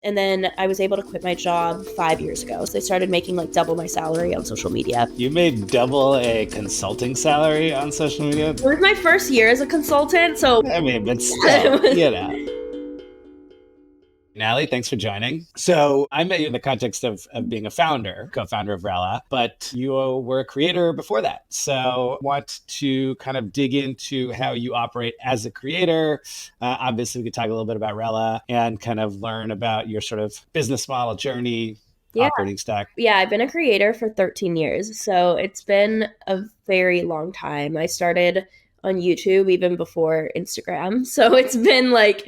And then I was able to quit my job 5 years ago. So I started making like double my salary on social media. You made double a consulting salary on social media? It was my first year as a consultant, so I mean, but still, you know. Natalie, thanks for joining. So I met you in the context of being a founder, co-founder of Rella, but you were a creator before that. So I want to kind of dig into how you operate as a creator. Obviously, we could talk a little bit about Rella and kind of learn about your sort of business model journey, operating stack. Yeah, I've been a creator for 13 years. So it's been a very long time. I started on YouTube even before Instagram. So it's been like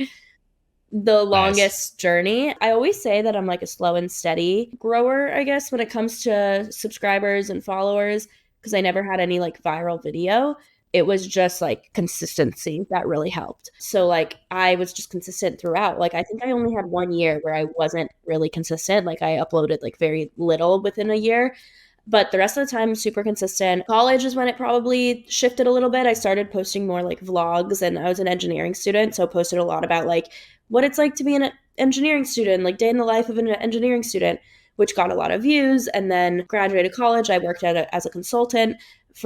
the longest journey. I always say that I'm like a slow and steady grower, I guess, when it comes to subscribers and followers, because I never had any like viral video. It was just like consistency that really helped. So like I was just consistent throughout. Like I think I only had 1 year where I wasn't really consistent. Like I uploaded like very little within a year. But the rest of the time, super consistent. College is when it probably shifted a little bit. I started posting more like vlogs, and I was an engineering student. So posted a lot about like what it's like to be an engineering student, like day in the life of an engineering student, which got a lot of views. And then graduated college, I worked as a consultant.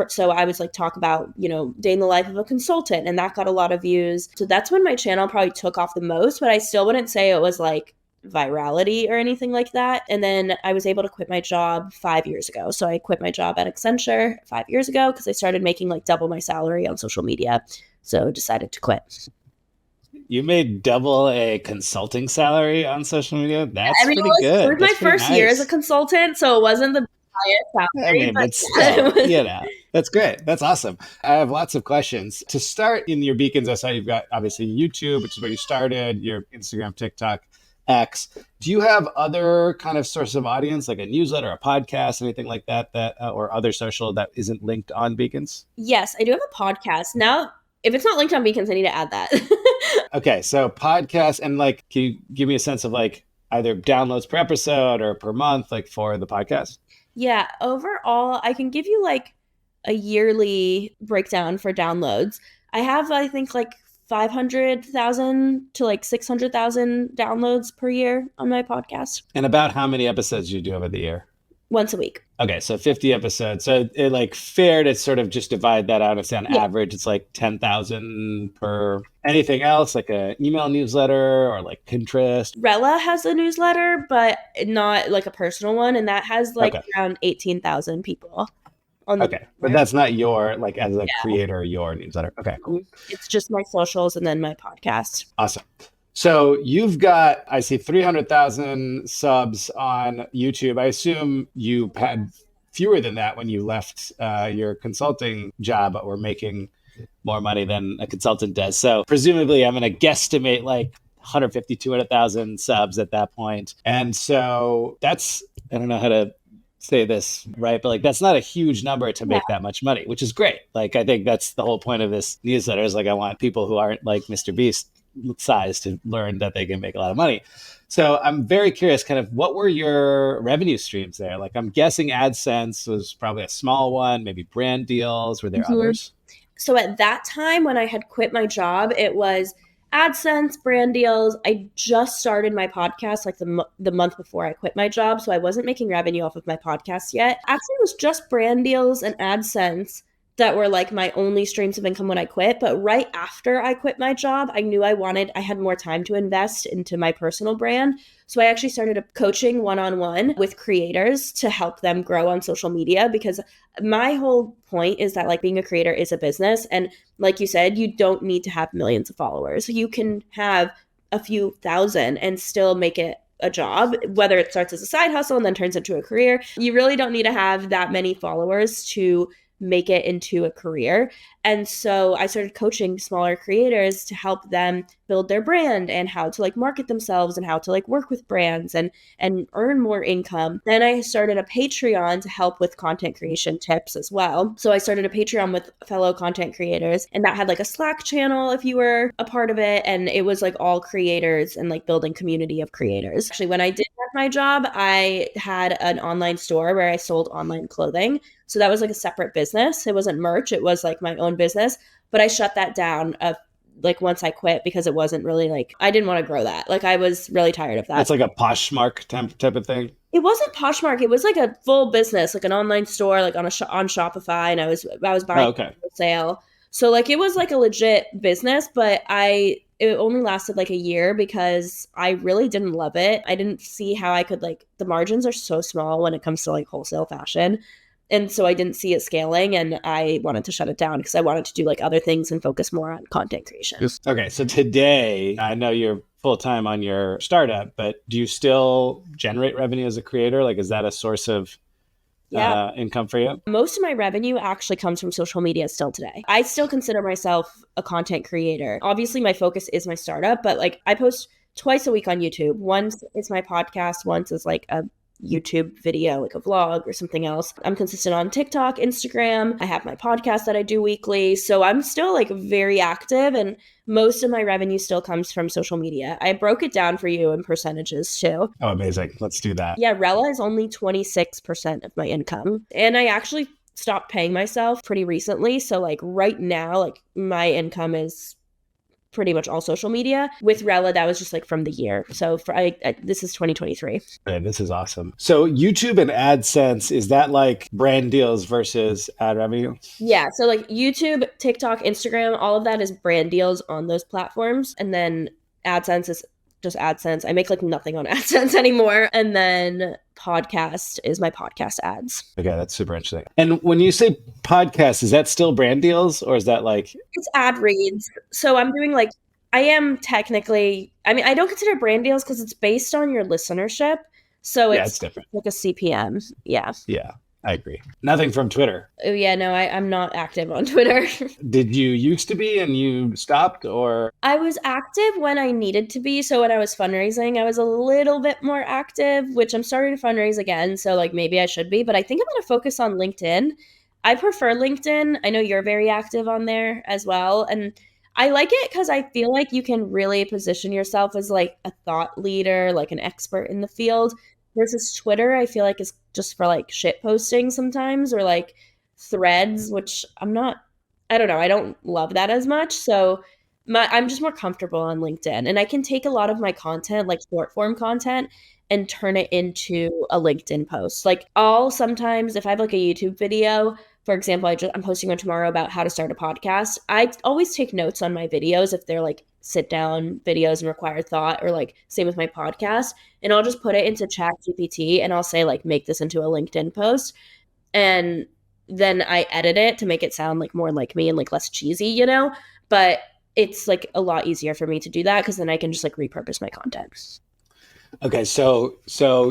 So I was like talk about, day in the life of a consultant, and that got a lot of views. So that's when my channel probably took off the most, but I still wouldn't say it was like virality or anything like that. And then I was able to quit my job 5 years ago. So I quit my job at Accenture 5 years ago because I started making like double my salary on social media. So decided to quit. You made double a consulting salary on social media? That's pretty good. It was my first year as a consultant, so it wasn't the highest salary. I mean, but still, that's great. That's awesome. I have lots of questions. To start in your beacons, I saw you've got obviously YouTube, which is where you started, your Instagram, TikTok, X. Do you have other kind of source of audience, like a newsletter, a podcast, anything like that, or other social that isn't linked on beacons? Yes, I do have a podcast. Now, if it's not linked on beacons, I need to add that. Okay, so podcast, and like, can you give me a sense of like either downloads per episode or per month, like for the podcast? Yeah, overall, I can give you like a yearly breakdown for downloads. I have, I think, like 500,000 to like 600,000 downloads per year on my podcast. And about how many episodes do you do over the year? Once a week. Okay, so 50 episodes. So it like fair to sort of just divide that out. It's on average, it's like 10,000 per. Anything else, like a email newsletter or like Pinterest? Rella has a newsletter, but not like a personal one. And that has like around 18,000 people. Okay, but that's not your, like as a creator, your newsletter. Okay, cool. It's just my socials and then my podcast. Awesome. So you've got, I see 300,000 subs on YouTube. I assume you had fewer than that when you left your consulting job, but were making more money than a consultant does. So presumably I'm going to guesstimate like 150, 200,000 subs at that point. And so that's, I don't know how to say this right, but like that's not a huge number to make that much money, which is great. Like I think that's the whole point of this newsletter is like I want people who aren't like Mr. Beast size to learn that they can make a lot of money. So I'm very curious, kind of what were your revenue streams there? Like I'm guessing AdSense was probably a small one, maybe brand deals. Were there others? So at that time when I had quit my job, it was AdSense, brand deals. I just started my podcast like the month before I quit my job. So I wasn't making revenue off of my podcast yet. Actually, it was just brand deals and AdSense that were like my only streams of income when I quit. But right after I quit my job, I knew I had more time to invest into my personal brand. So I actually started coaching one-on-one with creators to help them grow on social media, because my whole point is that like being a creator is a business. And like you said, you don't need to have millions of followers. You can have a few thousand and still make it a job, whether it starts as a side hustle and then turns into a career. You really don't need to have that many followers to make it into a career. And so I started coaching smaller creators to help them build their brand and how to like market themselves and how to like work with brands and earn more income. Then I started a Patreon to help with content creation tips as well. So I started a Patreon with fellow content creators, and that had like a Slack channel if you were a part of it. And it was like all creators and like building community of creators. Actually, when I did have my job, I had an online store where I sold online clothing. So that was like a separate business. It wasn't merch. It was like my own business. But I shut that down like once I quit, because it wasn't really like, I didn't want to grow that. Like I was really tired of that. That's like a Poshmark type of thing. It wasn't Poshmark. It was like a full business, like an online store, like on on Shopify, and I was buying sale. So like it was like a legit business, but it only lasted like a year because I really didn't love it. I didn't see how I could, like, the margins are so small when it comes to like wholesale fashion. And so I didn't see it scaling, and I wanted to shut it down because I wanted to do like other things and focus more on content creation. Okay. So today, I know you're full time on your startup, but do you still generate revenue as a creator? Like, is that a source of income for you? Most of my revenue actually comes from social media still today. I still consider myself a content creator. Obviously, my focus is my startup, but like I post twice a week on YouTube. Once is my podcast, once is like a YouTube video, like a vlog or something else. I'm consistent on TikTok, Instagram. I have my podcast that I do weekly. So I'm still like very active, and most of my revenue still comes from social media. I broke it down for you in percentages too. Oh, amazing. Let's do that. Yeah, Rella is only 26% of my income. And I actually stopped paying myself pretty recently. So like right now, like my income is pretty much all social media. With Rella, that was just like from the year. So this is 2023. Man, this is awesome. So YouTube and AdSense, is that like brand deals versus ad revenue? Yeah. So like YouTube, TikTok, Instagram, all of that is brand deals on those platforms. And then AdSense is just AdSense. I make like nothing on AdSense anymore. And then podcast is my podcast ads. Okay, that's super interesting. And when you say podcast, is that still brand deals, or is that like... It's ad reads. So I'm doing like, I am technically, I mean, I don't consider brand deals because it's based on your listenership. So it's different. Like a CPM. Yeah. Yeah, I agree. Nothing from Twitter. Oh yeah, no, I'm not active on Twitter. Did you used to be and you stopped, or? I was active when I needed to be. So when I was fundraising, I was a little bit more active, which I'm starting to fundraise again. So like maybe I should be, but I think I'm going to focus on LinkedIn. I prefer LinkedIn. I know you're very active on there as well. And I like it because I feel like you can really position yourself as like a thought leader, like an expert in the field. Versus Twitter, I feel like is just for like shit posting sometimes, or like threads, which I don't know. I don't love that as much. So I'm just more comfortable on LinkedIn, and I can take a lot of my content, like short form content, and turn it into a LinkedIn post. Like I'll sometimes, if I have like a YouTube video, for example, I'm posting one tomorrow about how to start a podcast. I always take notes on my videos if they're like sit down videos and require thought, or like same with my podcast. And I'll just put it into ChatGPT and I'll say like, make this into a LinkedIn post. And then I edit it to make it sound like more like me and like less cheesy, you know? But it's like a lot easier for me to do that because then I can just like repurpose my content. Okay, so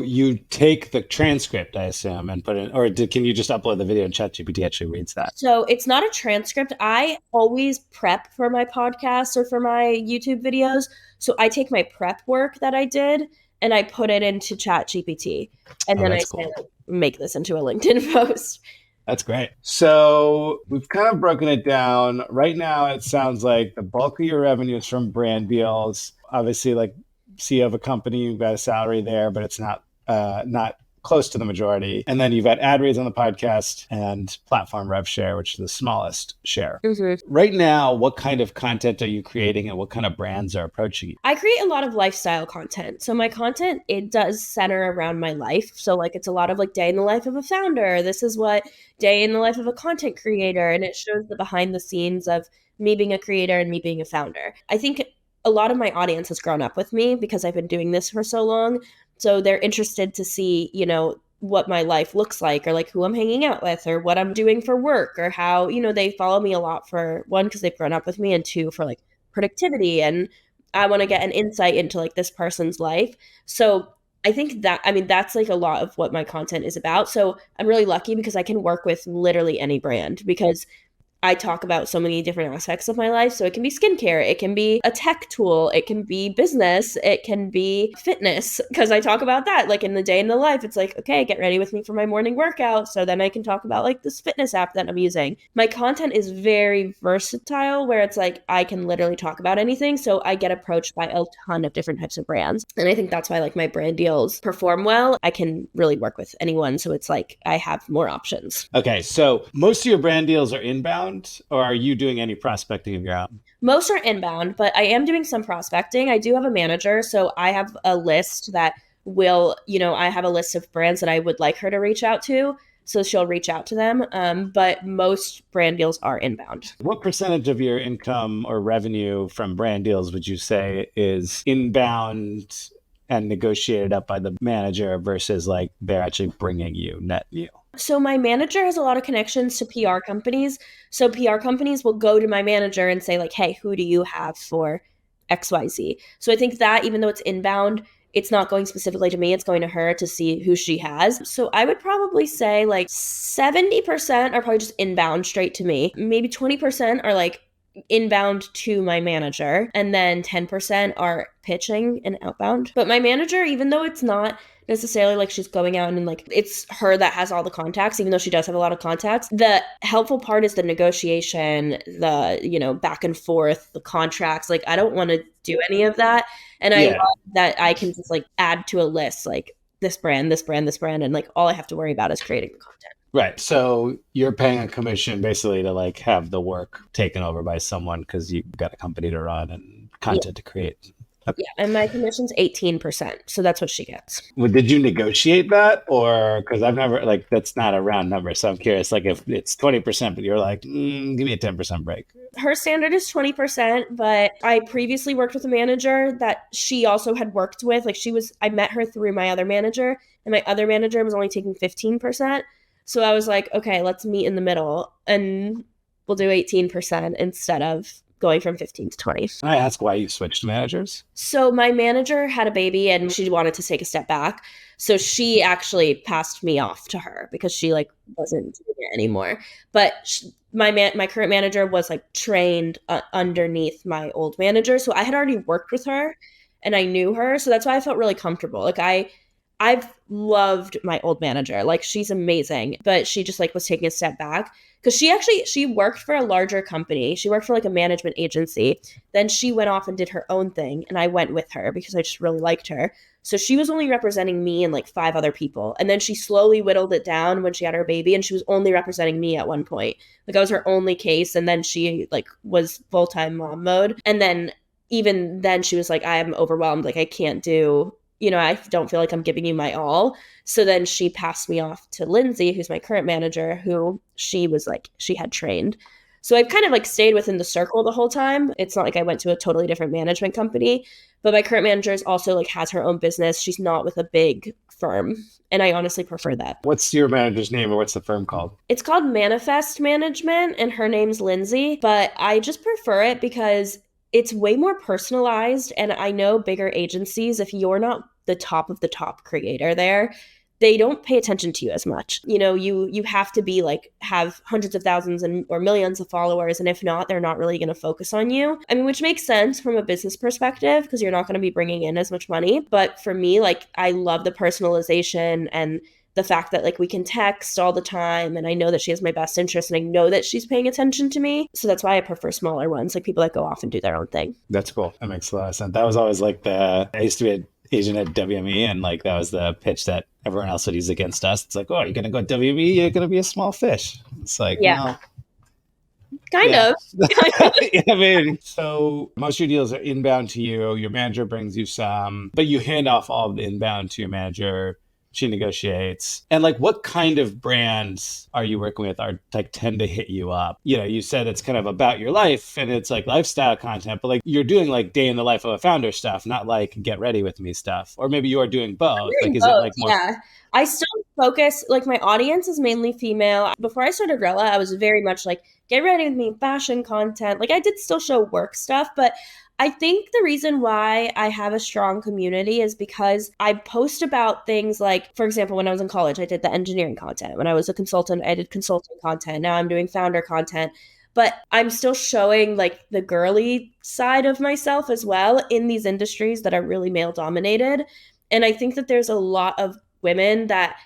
you take the transcript, I assume, and put it, or can you just upload the video and ChatGPT actually reads that? So it's not a transcript. I always prep for my podcasts or for my YouTube videos. So I take my prep work that I did and I put it into ChatGPT, and then I say, like, make this into a LinkedIn post. That's great. So we've kind of broken it down. Right now, it sounds like the bulk of your revenue is from brand deals. Obviously, like CEO of a company, you've got a salary there, but it's not close to the majority. And then you've got ad reads on the podcast and platform rev share, which is the smallest share. Mm-hmm. Right now, what kind of content are you creating, and what kind of brands are approaching you? I create a lot of lifestyle content. So my content, it does center around my life. So like it's a lot of like day in the life of a founder. This is what day in the life of a content creator. And it shows the behind the scenes of me being a creator and me being a founder. I think a lot of my audience has grown up with me because I've been doing this for so long. So they're interested to see, you know, what my life looks like, or like who I'm hanging out with, or what I'm doing for work, or how, you know, they follow me a lot for one, because they've grown up with me, and two, for like productivity. And I want to get an insight into like this person's life. So I think that, I mean, that's like a lot of what my content is about. So I'm really lucky because I can work with literally any brand, because I talk about so many different aspects of my life. So it can be skincare, it can be a tech tool, it can be business, it can be fitness, because I talk about that. Like in the day in the life, it's like, okay, get ready with me for my morning workout. So then I can talk about like this fitness app that I'm using. My content is very versatile, where it's like I can literally talk about anything. So I get approached by a ton of different types of brands. And I think that's why like my brand deals perform well. I can really work with anyone. So it's like I have more options. Okay, so most of your brand deals are inbound. inbound, or are you doing any prospecting of your own? Most are inbound, but I am doing some prospecting. I do have a manager, so I have a list that I have a list of brands that I would like her to reach out to. So she'll reach out to them. But most brand deals are inbound. What percentage of your income or revenue from brand deals would you say is inbound and negotiated up by the manager versus like they're actually bringing you net new? So my manager has a lot of connections to PR companies. So PR companies will go to my manager and say like, "Hey, who do you have for XYZ?" So I think that even though it's inbound, it's not going specifically to me, it's going to her to see who she has. So I would probably say like 70% are probably just inbound straight to me. Maybe 20% are like inbound to my manager, and then 10% are pitching and outbound. But my manager, even though it's not necessarily like she's going out and like it's her that has all the contacts, even though she does have a lot of contacts, the helpful part is the negotiation, the back and forth, the contracts. Like I don't want to do any of that, and I Yeah. love that I can just like add to a list like this brand, this brand, this brand, and like all I have to worry about is creating the content. Right. So you're paying a commission basically to like have the work taken over by someone because you've got a company to run and Yeah. content to create. Okay. Yeah, and my commission's 18%, so that's what she gets. Well, did you negotiate that, or because I've never like that's not a round number, so I'm curious. Like if it's 20%, but you're like, give me a 10% break. Her standard is 20%, but I previously worked with a manager that she also had worked with. Like I met her through my other manager, and my other manager was only taking 15%. So I was like, okay, let's meet in the middle and we'll do 18% instead of going from 15 to 20. Can I ask why you switched managers? So my manager had a baby and she wanted to take a step back. So she actually passed me off to her because she like wasn't doing it anymore. But my current manager was like trained underneath my old manager, so I had already worked with her and I knew her, so that's why I felt really comfortable. Like I've loved my old manager. Like she's amazing, but she just like was taking a step back because she worked for a larger company. She worked for like a management agency. Then she went off and did her own thing, and I went with her because I just really liked her. So she was only representing me and like 5 other people. And then she slowly whittled it down when she had her baby, and she was only representing me at one point. Like I was her only case, and then she like was full-time mom mode. And then even then she was like, I am overwhelmed. Like I can't do I don't feel like I'm giving you my all. So then she passed me off to Lindsay, who's my current manager, who she had trained. So I've kind of like stayed within the circle the whole time. It's not like I went to a totally different management company, but my current manager is also like has her own business. She's not with a big firm. And I honestly prefer that. What's your manager's name, or what's the firm called? It's called Manifest Management, and her name's Lindsay, but I just prefer it because it's way more personalized. And I know bigger agencies, if you're not the top of the top creator there, they don't pay attention to you as much. You have to be like have hundreds of thousands or millions of followers, and if not, they're not really going to focus on you. I mean, which makes sense from a business perspective because you're not going to be bringing in as much money. But for me, like I love the personalization and the fact that like we can text all the time, and I know that she has my best interest, and I know that she's paying attention to me. So that's why I prefer smaller ones, like people that go off and do their own thing. That's cool. That makes a lot of sense. That was always like I used to be an agent at WME, and like that was the pitch that everyone else would use against us. It's like, oh, you're gonna go to WME, you're gonna be a small fish. It's like, Yeah. well, Kind yeah. of. I mean, so most of your deals are inbound to you. Your manager brings you some, but you hand off all of the inbound to your manager. She negotiates. And like, what kind of brands are you working with are like tend to hit you up? You said it's kind of about your life and it's like lifestyle content, but like you're doing like day in the life of a founder stuff, not like get ready with me stuff. Or maybe you're doing both. Like, is it like more? Yeah. I still focus, like my audience is mainly female. Before I started Rella, I was very much like, get ready with me, fashion content. Like I did still show work stuff, but I think the reason why I have a strong community is because I post about things like, for example, when I was in college, I did the engineering content. When I was a consultant, I did consulting content. Now I'm doing founder content. But I'm still showing like the girly side of myself as well in these industries that are really male dominated. And I think that there's a lot of women that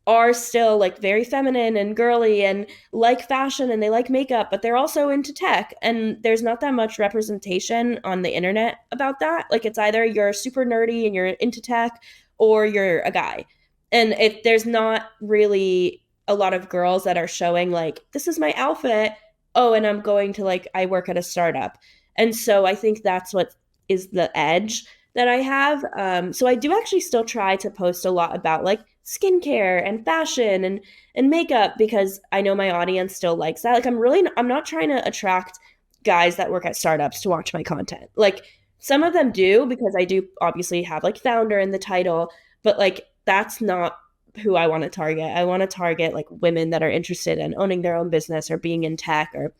are still like very feminine and girly and like fashion and they like makeup, but they're also into tech. And there's not that much representation on the internet about that. Like it's either you're super nerdy and you're into tech or you're a guy. And there's not really a lot of girls that are showing like, this is my outfit. oh, and I'm going to like, I work at a startup. And so I think that's what is the edge that I have. So I do actually still try to post a lot about like skincare and fashion and makeup because I know my audience still likes that. Like I'm not trying to attract guys that work at startups to watch my content. Like some of them do because I do obviously have like founder in the title, but like that's not who I want to target. I want to target like women that are interested in owning their own business or being in tech or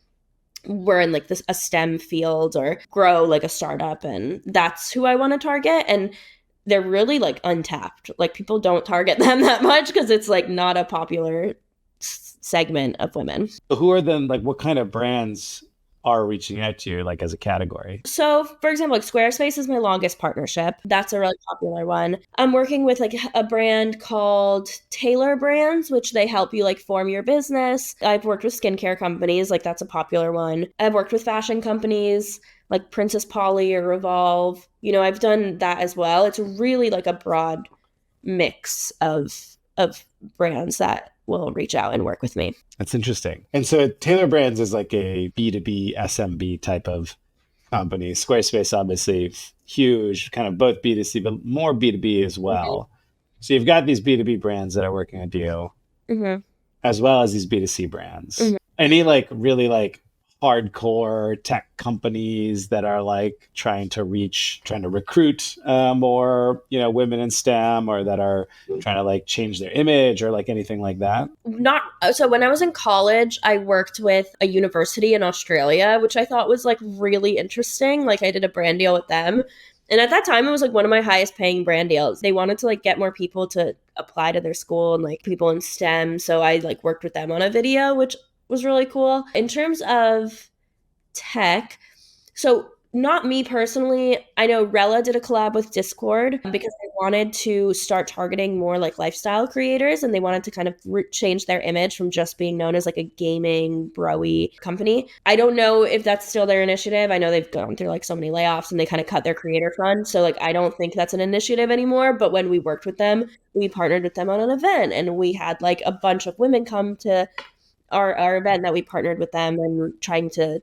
we're in like this a STEM field or grow like a startup, and that's who I want to target. And they're really like untapped. Like people don't target them that much because it's like not a popular segment of women. So who are then like what kind of brands are reaching out to you like as a category? So, for example, like Squarespace is my longest partnership. That's a really popular one. I'm working with like a brand called Taylor Brands, which they help you like form your business. I've worked with skincare companies, like that's a popular one. I've worked with fashion companies like Princess Polly or Revolve. You know, I've done that as well. It's really like a broad mix of brands that will reach out and work with me. That's interesting. And so Taylor Brands is like a B2B SMB type of company. Squarespace, obviously, huge, kind of both B2C, but more B2B as well. So you've got these B2B brands that are working with you, Mm-hmm. as well as these B2C brands. Mm-hmm. Any like really like hardcore tech companies that are like trying to recruit more, women in STEM, or that are trying to like change their image or like anything like that? Not so when I was in college, I worked with a university in Australia, which I thought was like really interesting. Like I did a brand deal with them. And at that time it was like one of my highest paying brand deals. They wanted to like get more people to apply to their school and like people in STEM. So I like worked with them on a video, which was really cool. In terms of tech, so not me personally. I know Rella did a collab with Discord because they wanted to start targeting more like lifestyle creators and they wanted to kind of change their image from just being known as like a gaming broy company. I don't know if that's still their initiative. I know they've gone through like so many layoffs and they kind of cut their creator fund. So like I don't think that's an initiative anymore. But when we worked with them, we partnered with them on an event and we had like a bunch of women come to our event that we partnered with them and trying to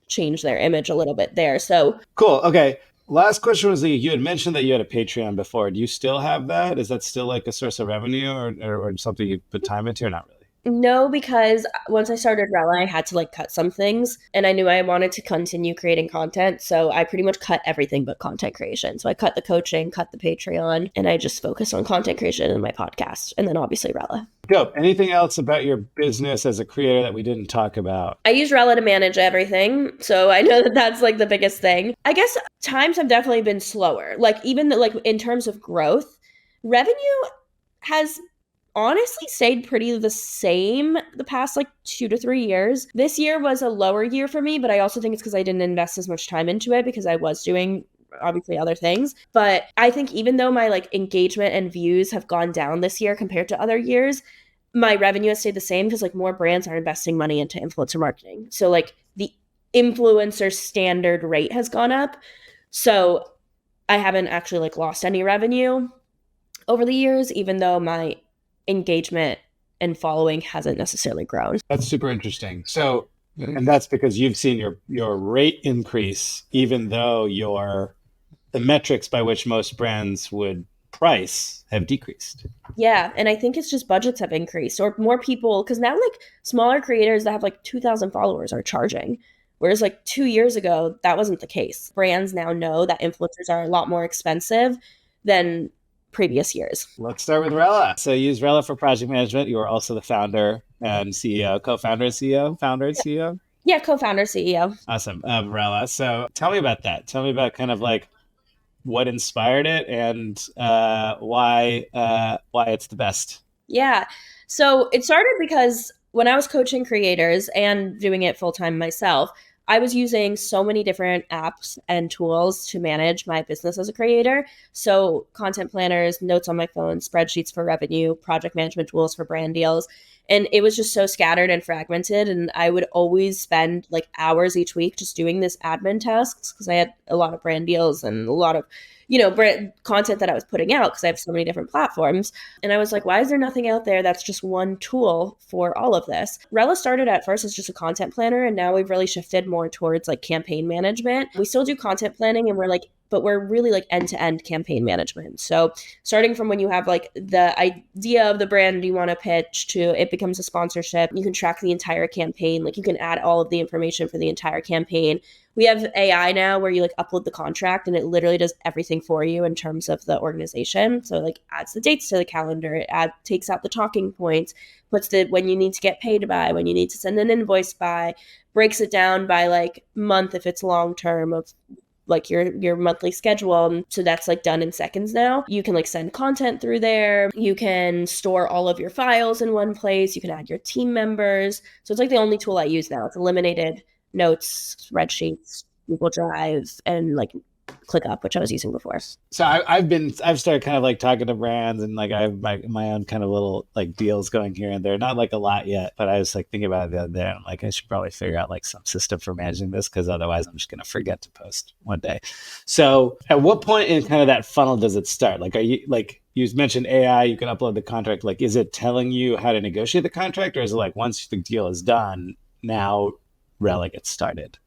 change their image a little bit there. So Cool. Okay. Last question was you had mentioned that you had a Patreon before. Do you still have that? Is that still like a source of revenue or something you put time into or not really? no, because once I started Rella, I had to like cut some things and I knew I wanted to continue creating content. So I pretty much cut everything but content creation. So I cut the coaching, cut the Patreon, and I just focused on content creation and my podcast. And then obviously Rella. Dope. Anything else about your business as a creator that we didn't talk about? I use Rella to manage everything. So I know that that's like the biggest thing. I guess times have definitely been slower. Like even like in terms of growth, revenue has honestly stayed pretty the same the past like 2 to 3 years. This year was a lower year for me, but I also think it's because I didn't invest as much time into it because I was doing obviously other things. But I think even though my like engagement and views have gone down this year compared to other years, my revenue has stayed the same because like more brands are investing money into influencer marketing. So like the influencer standard rate has gone up. So I haven't actually like lost any revenue over the years, even though my engagement and following hasn't necessarily grown. That's super interesting. So, and that's because you've seen your rate increase, even though the metrics by which most brands would price have decreased. Yeah, and I think it's just budgets have increased or more people because now like smaller creators that have like 2,000 followers are charging. Whereas like 2 years ago, that wasn't the case. Brands now know that influencers are a lot more expensive than previous years. Let's start with Rella. So you use Rella for project management. You are also the founder and CEO, co-founder and CEO, founder and CEO. Yeah, co-founder, CEO. Awesome. Rella. So tell me about that. Tell me about kind of like what inspired it and why it's the best. Yeah. So it started because when I was coaching creators and doing it full time myself, I was using so many different apps and tools to manage my business as a creator. So content planners, notes on my phone, spreadsheets for revenue, project management tools for brand deals. And it was just so scattered and fragmented. And I would always spend like hours each week just doing this admin tasks because I had a lot of brand deals and a lot of, brand content that I was putting out because I have so many different platforms. And I was like, why is there nothing out there that's just one tool for all of this? Rella started at first as just a content planner, and now we've really shifted more towards like campaign management. We still do content planning, and but we're really like end-to-end campaign management. So starting from when you have like the idea of the brand you want to pitch to it becomes a sponsorship, you can track the entire campaign. Like you can add all of the information for the entire campaign. We have AI now where you like upload the contract and it literally does everything for you in terms of the organization. So like adds the dates to the calendar, takes out the talking points, puts the when you need to get paid by, when you need to send an invoice by, breaks it down by like month if it's long term of like your monthly schedule. And so that's like done in seconds now. You can like send content through there. You can store all of your files in one place. You can add your team members. So it's like the only tool I use now. It's eliminated notes, spreadsheets, Google Drive, and like ClickUp, which I was using before. So I've started kind of like talking to brands, and like I have my own kind of little like deals going here and there. Not like a lot yet, but I was like thinking about it the other day. I'm like, I should probably figure out like some system for managing this because otherwise I'm just gonna forget to post one day. So at what point in kind of that funnel does it start? Like, are you like you mentioned AI, you can upload the contract. Like, is it telling you how to negotiate the contract, or is it like once the deal is done, now Rella gets started?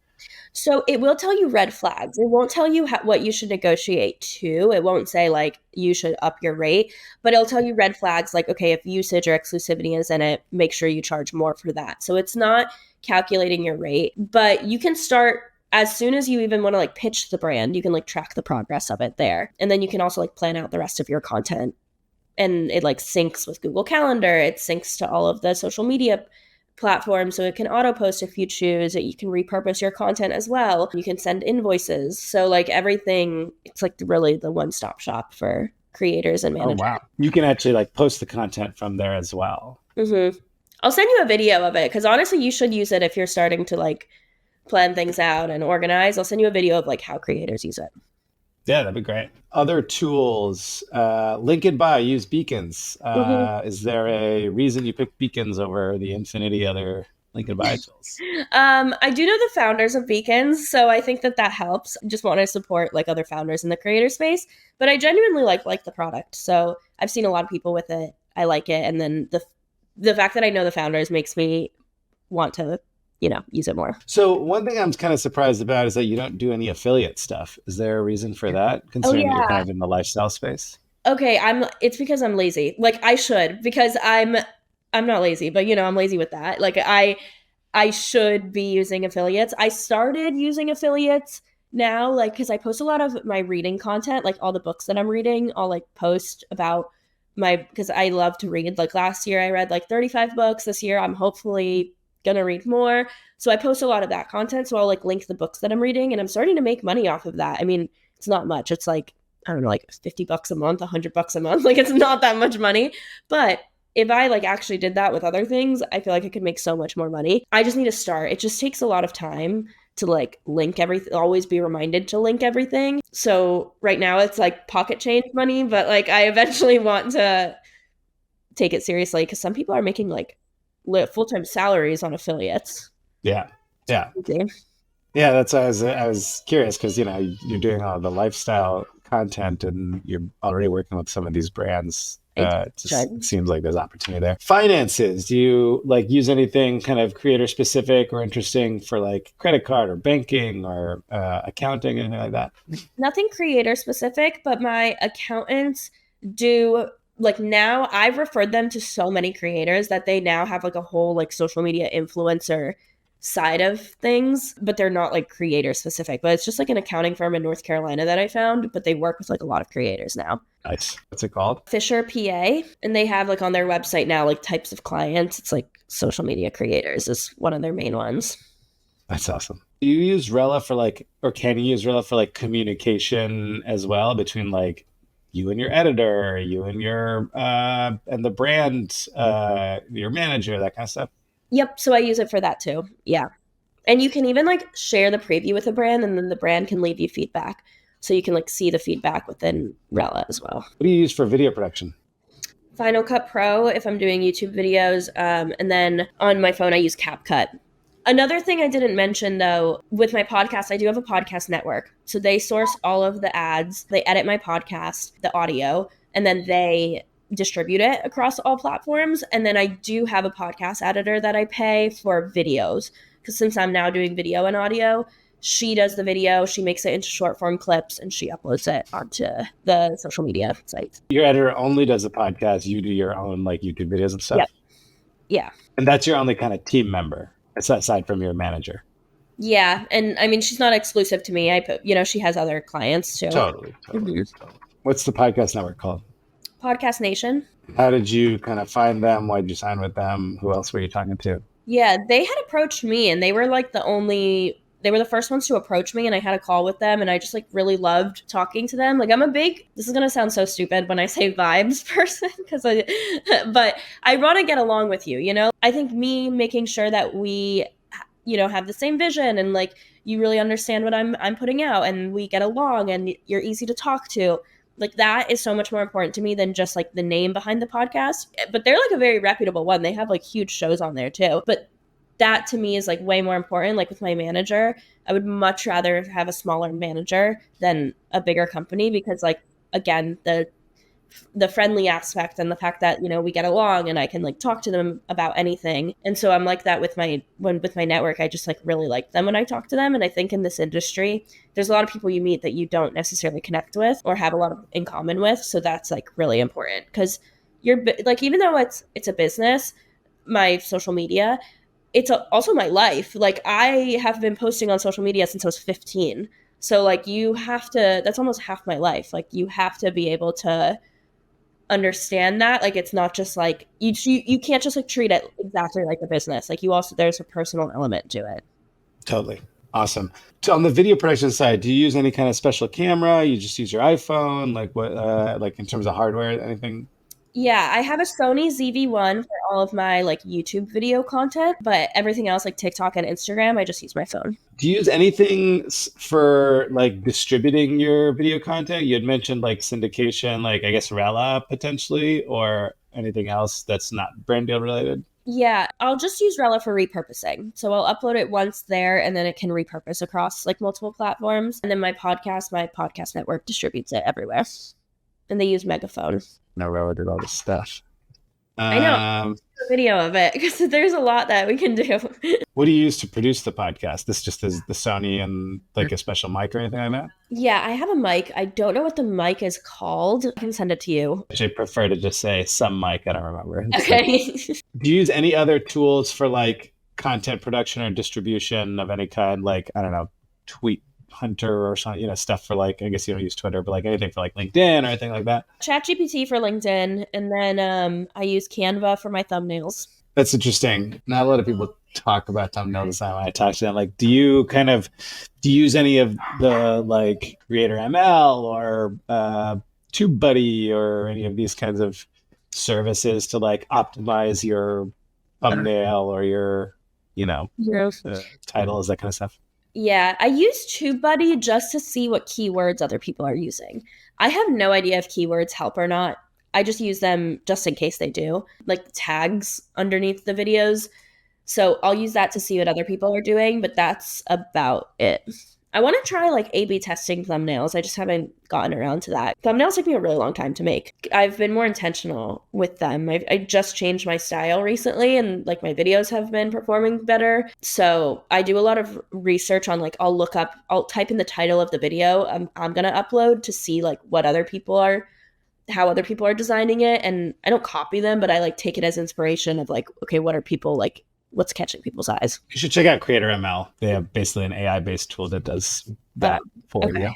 So it will tell you red flags. It won't tell you what you should negotiate to. It won't say like you should up your rate, but it'll tell you red flags like, okay, if usage or exclusivity is in it, make sure you charge more for that. So it's not calculating your rate, but you can start as soon as you even want to like pitch the brand, you can like track the progress of it there. And then you can also like plan out the rest of your content. And it like syncs with Google Calendar. It syncs to all of the social media platform, so it can auto post if you choose. You can repurpose your content as well. You can send invoices. So like everything, it's like really the one-stop shop for creators and managers. Oh wow! You can actually like post the content from there as well. Mm-hmm. I'll send you a video of it because honestly, you should use it if you're starting to like plan things out and organize. I'll send you a video of like how creators use it. Yeah, that'd be great. Other tools, link in bio, use beacons. Is there a reason you picked beacons over the infinity other link in bio tools? I do know the founders of beacons, so I think that helps. I just want to support like other founders in the creator space, but I genuinely like the product. So I've seen a lot of people with it. I like it, and then the fact that I know the founders makes me want to use it more. So one thing I'm kind of surprised about is that you don't do any affiliate stuff. Is there a reason for that, considering that you're kind of in the lifestyle space? Okay, it's because I'm lazy. Like I should, because I'm not lazy, but I'm lazy with that. Like I should be using affiliates. I started using affiliates now, like because I post a lot of my reading content, like all the books that I'm reading, I'll like post about because I love to read. Like last year I read like 35 books. This year I'm hopefully gonna read more. So I post a lot of that content. So I'll like link the books that I'm reading, and I'm starting to make money off of that. I mean, it's not much. It's like, I don't know, like $50 a month, $100 a month. Like it's not that much money. But if I like actually did that with other things, I feel like I could make so much more money. I just need to start. It just takes a lot of time to like link everything, always be reminded to link everything. So right now it's like pocket change money, but like I eventually want to take it seriously because some people are making like full-time salaries on affiliates. Yeah. Okay. Yeah, that's why I was curious because you're doing all the lifestyle content and you're already working with some of these brands. It just seems like there's opportunity there. Finances, do you like use anything kind of creator specific or interesting for like credit card or banking or accounting, anything like that? Nothing creator specific, but my accountants do. Like now I've referred them to so many creators that they now have like a whole like social media influencer side of things, but they're not like creator specific. But it's just like an accounting firm in North Carolina that I found, but they work with like a lot of creators now. Nice. What's it called? Fisher PA. And they have like on their website now like types of clients. It's like social media creators is one of their main ones. That's awesome. Do you use Rella for like, or can you use Rella for like communication as well between like you and your editor, you and your and the brand, your manager, that kind of stuff? Yep. So I use it for that too. Yeah. And you can even like share the preview with a brand, and then the brand can leave you feedback. So you can like see the feedback within Rella as well. What do you use for video production? Final Cut Pro if I'm doing YouTube videos. And then on my phone, I use CapCut. Another thing I didn't mention though, with my podcast, I do have a podcast network. So they source all of the ads, they edit my podcast, the audio, and then they distribute it across all platforms. And then I do have a podcast editor that I pay for videos. Because since I'm now doing video and audio, she does the video, she makes it into short form clips, and she uploads it onto the social media sites. Your editor only does a podcast. You do your own like YouTube videos and stuff. Yep. Yeah. And that's your only kind of team member aside from your manager. Yeah. And I mean, she's not exclusive to me. I put, she has other clients too. Totally. Mm-hmm. What's the podcast network called? Podcast Nation. How did you kind of find them? Why did you sign with them? Who else were you talking to? Yeah, they had approached me and they were like they were the first ones to approach me, and I had a call with them, and I just like really loved talking to them. Like I'm a big, this is going to sound so stupid when I say vibes person, but I want to get along with you, I think me making sure that we, have the same vision and like, you really understand what I'm putting out and we get along and you're easy to talk to. Like that is so much more important to me than just like the name behind the podcast. But they're like a very reputable one. They have like huge shows on there too. But that to me is like way more important. Like with my manager, I would much rather have a smaller manager than a bigger company because like, again, the friendly aspect and the fact that, we get along and I can like talk to them about anything. And so I'm like that with my network. I just like really like them when I talk to them. And I think in this industry, there's a lot of people you meet that you don't necessarily connect with or have a lot in common with. So that's like really important because you're like, even though it's a business, my social media, it's also my life. Like I have been posting on social media since I was 15. So like that's almost half my life. Like you have to be able to understand that. Like it's not just like you can't just like treat it exactly like a business. Like there's a personal element to it. Totally. Awesome. So on the video production side, do you use any kind of special camera? You just use your iPhone? Like what, like in terms of hardware, anything? Yeah, I have a Sony ZV-1 for all of my like YouTube video content, but everything else like TikTok and Instagram, I just use my phone. Do you use anything for like distributing your video content? You had mentioned like syndication, like I guess Rella potentially, or anything else that's not brand deal related? Yeah, I'll just use Rella for repurposing. So I'll upload it once there and then it can repurpose across like multiple platforms. And then my podcast network distributes it everywhere. And they use Megaphone. No, Rella did all this stuff. I know. A video of it because there's a lot that we can do. What do you use to produce the podcast? This just is the Sony and like a special mic or anything like that? Yeah, I have a mic. I don't know what the mic is called. I can send it to you. I prefer to just say some mic. I don't remember. Okay. Do you use any other tools for like content production or distribution of any kind? Like, I don't know, Tweet Hunter or something, stuff for like, I guess you don't use Twitter, but like anything for like LinkedIn or anything like that? ChatGPT for LinkedIn. And then I use Canva for my thumbnails. That's interesting. Not a lot of people talk about thumbnail design when I talk to them. Like, do you use any of the like Creator ML or TubeBuddy or any of these kinds of services to like optimize your thumbnail or your, titles, that kind of stuff? Yeah, I use TubeBuddy just to see what keywords other people are using. I have no idea if keywords help or not. I just use them just in case they do, like tags underneath the videos. So I'll use that to see what other people are doing, but that's about it. I want to try like A/B testing thumbnails. I just haven't gotten around to that. Thumbnails take me a really long time to make. I've been more intentional with them. I just changed my style recently and like my videos have been performing better. So I do a lot of research on like, I'll type in the title of the video I'm going to upload to see like how other people are designing it. And I don't copy them, but I like take it as inspiration of like, okay, what are people like? What's catching people's eyes? You should check out Creator ML. They have basically an AI-based tool that does that for you.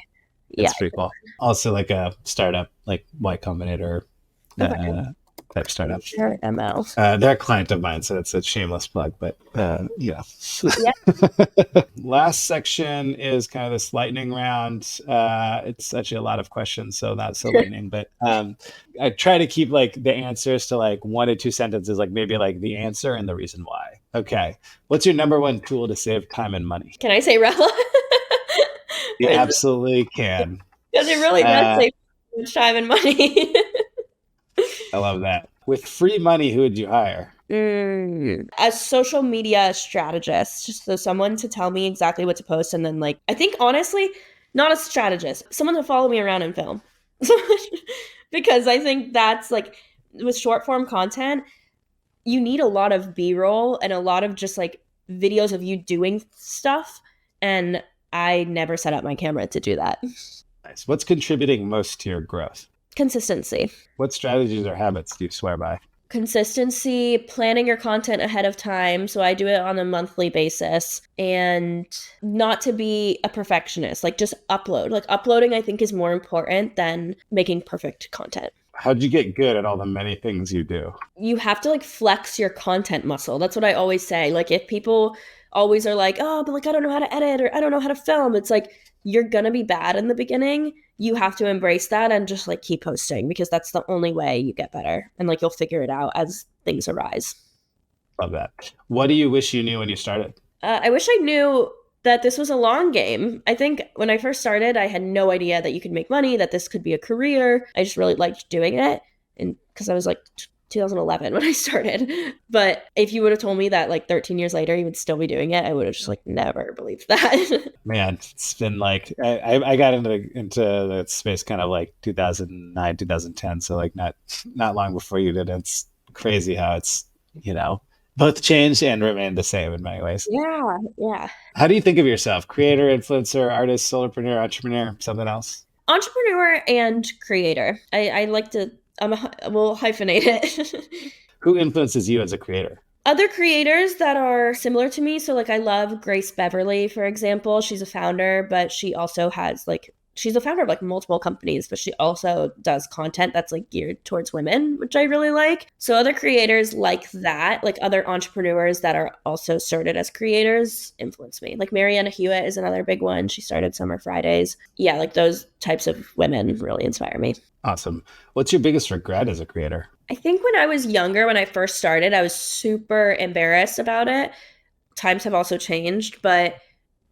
It's pretty cool. Also like a startup, like Y Combinator type startup. Sure, ML. They're a client of mine, so it's a shameless plug, but yeah. Last section is kind of this lightning round. It's actually a lot of questions, so not so lightning, but I try to keep like the answers to like 1 to 2 sentences, like maybe like the answer and the reason why. Okay. What's your number one tool to save time and money? Can I say Rella? You absolutely can. Because it really does save time and money. I love that. With free money, who would you hire? A social media strategist, just so someone to tell me exactly what to post, and then like I think honestly, not a strategist, someone to follow me around and film, because I think that's like with short form content, you need a lot of B-roll and a lot of just like videos of you doing stuff, and I never set up my camera to do that. Nice. What's contributing most to your growth? Consistency. What strategies or habits do you swear by? Consistency, planning your content ahead of time. So I do it on a monthly basis, and not to be a perfectionist, like just upload. Like uploading, I think, is more important than making perfect content. How'd you get good at all the many things you do? You have to like flex your content muscle. That's what I always say. Like if people always are like, oh, but like I don't know how to edit or I don't know how to film, it's like you're gonna be bad in the beginning. You have to embrace that and just like keep posting, because that's the only way you get better, and like you'll figure it out as things arise. Love that. What do you wish you knew when you started? I wish I knew that this was a long game. I think when I first started, I had no idea that you could make money, that this could be a career. I just really liked doing it, and because I was like 2011 when I started. But if you would have told me that like 13 years later you would still be doing it, I would have just like never believed that. Man, it's been like I got into the space kind of like 2009, 2010, so like not long before you did. It's crazy how it's, both changed and remained the same in many ways. Yeah, yeah. How do you think of yourself? Creator, influencer, artist, solopreneur, entrepreneur, something else? Entrepreneur and creator. I like to, we'll hyphenate it. Who influences you as a creator? Other creators that are similar to me. So like I love Grace Beverly, for example. She's a founder, but she also has like, she's a founder of like multiple companies, but she also does content that's like geared towards women, which I really like. So other creators like that, like other entrepreneurs that are also started as creators, influence me. Like Mariana Hewitt is another big one. She started Summer Fridays. Yeah, like those types of women really inspire me. Awesome. What's your biggest regret as a creator? I think when I was younger, when I first started, I was super embarrassed about it. Times have also changed, but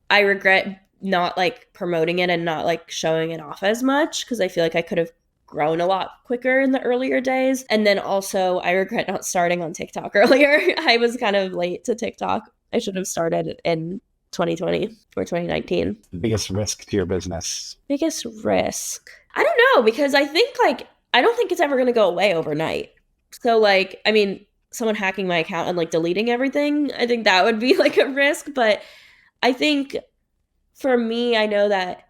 I regret not like promoting it and not like showing it off as much, because I feel like I could have grown a lot quicker in the earlier days. And then also I regret not starting on TikTok earlier. I was kind of late to TikTok. I should have started in 2020 or 2019. The biggest risk to your business? Biggest risk? I don't know, because I think like, I don't think it's ever going to go away overnight. So like, I mean, someone hacking my account and like deleting everything, I think that would be like a risk. But I think for me, I know that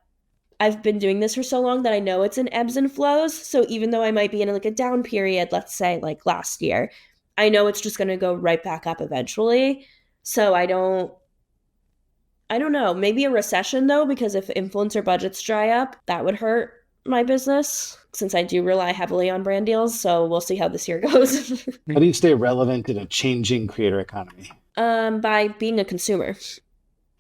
I've been doing this for so long that I know it's in ebbs and flows. So even though I might be in like a down period, let's say like last year, I know it's just going to go right back up eventually. So I don't know, maybe a recession though, because if influencer budgets dry up, that would hurt my business, since I do rely heavily on brand deals. So we'll see how this year goes. How do you stay relevant in a changing creator economy? By being a consumer.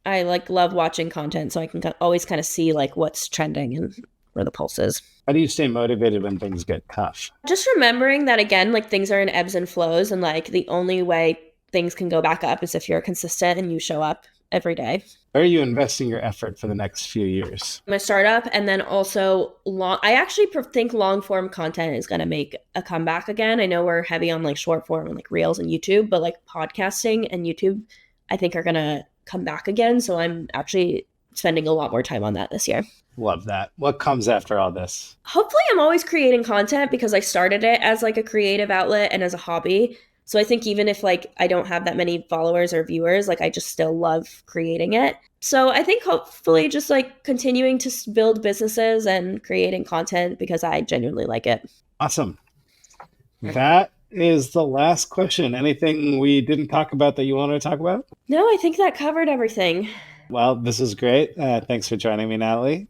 I like love watching content, so I can always kind of see like what's trending and where the pulse is. How do you stay motivated when things get tough? Just remembering that again, like things are in ebbs and flows, and like the only way things can go back up is if you're consistent and you show up every day. Where are you investing your effort for the next few years? My startup, and then also I actually think long form content is going to make a comeback again. I know we're heavy on like short form and like reels and YouTube, but like podcasting and YouTube, I think are going to come back again. So I'm actually spending a lot more time on that this year. Love that. What comes after all this? Hopefully I'm always creating content, because I started it as like a creative outlet and as a hobby. So I think even if like I don't have that many followers or viewers, like I just still love creating it. So I think hopefully just like continuing to build businesses and creating content, because I genuinely like it. Awesome. That is the last question. Anything we didn't talk about that you wanted to talk about? No, I think that covered everything. Well, this is great. Thanks for joining me, Natalie.